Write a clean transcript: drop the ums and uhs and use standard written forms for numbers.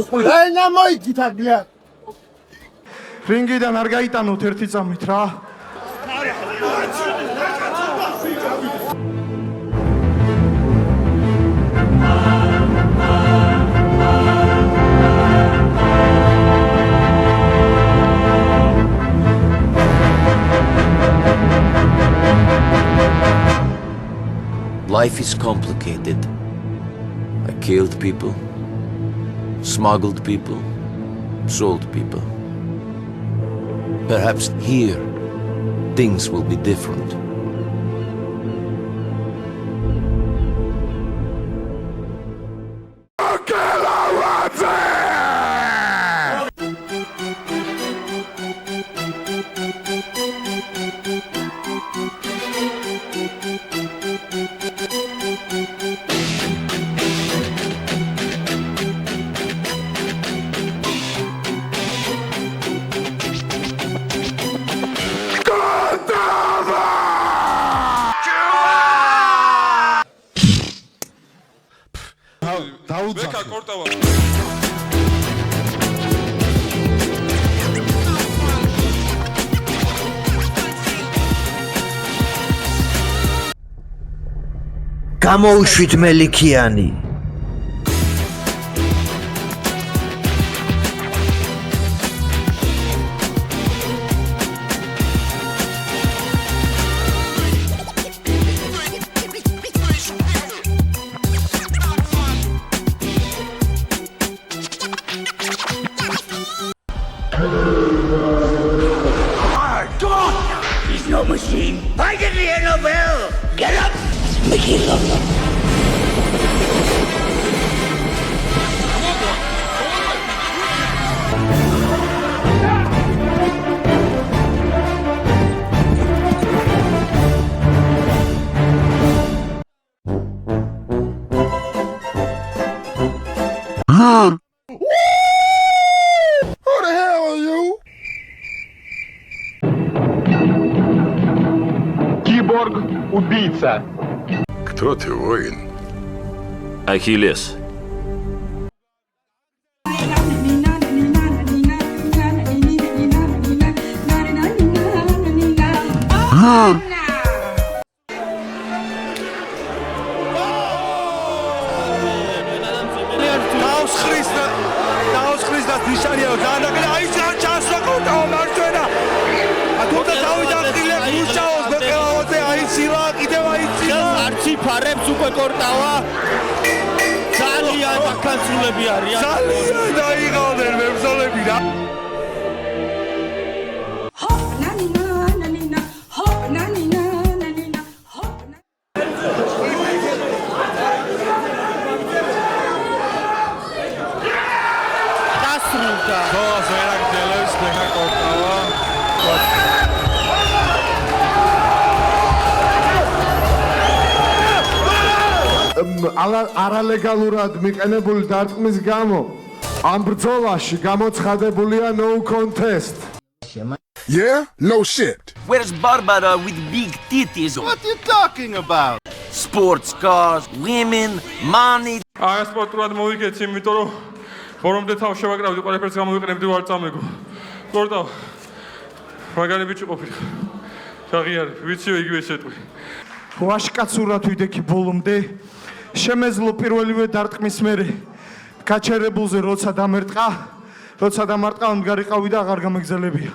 ენა მოიგით აგლია. რინგიდან არ გაიტანოთ ერთი წამით რა. Life is complicated. I killed people, smuggled people, sold people. Perhaps here, things will be different. Veka kortava. გამოუშვით მელიქიანი. Come on! He's no machine. I get the Annabelle! Get up! Mickey Love. Who the hell are you? Киборг-убийца. Кто ты, воин? Achilles. დაუსხრის და ნიშანია და აი ჩანს რა კონტაო მარტვენა. თუმცა თავი დახილე გუშაოს ბეყელაოზე აიცილა კიდევ აიცილა. არჩი ფარებს უკვე კორტავა. ძალიან დაქანცულები არიან. ძალიან დაიღალდნენ მებრძოლები რა. Dos veragdeles Veka kortava. არალეგალურად მიყენებული დარტყმის გამო ამ ბრძოლაში გამოცხადებულია no contest. Yeah? No shit. Where's Barbara with big titties? What you talking about? Sports cars, women, money. აი სპორტულად მოვიგეთ, იმიტომ რომ ფორუმდე თავ შევაკრავდი, ყველაფერს გამოვიყენებდი ვარ წამეგო. კორტავ. მაგარი ბიჭი ყოფილი. აღიარ, ვიცი იგივე შეტყვი. ვაშკაცურად ვიდექი ბოლომდე. შემეძლო პირველივე დარტყმის მერე გაჩერებულზე როცა დამარტყა, მდგარიყავი და აღარ გამეგზელებია.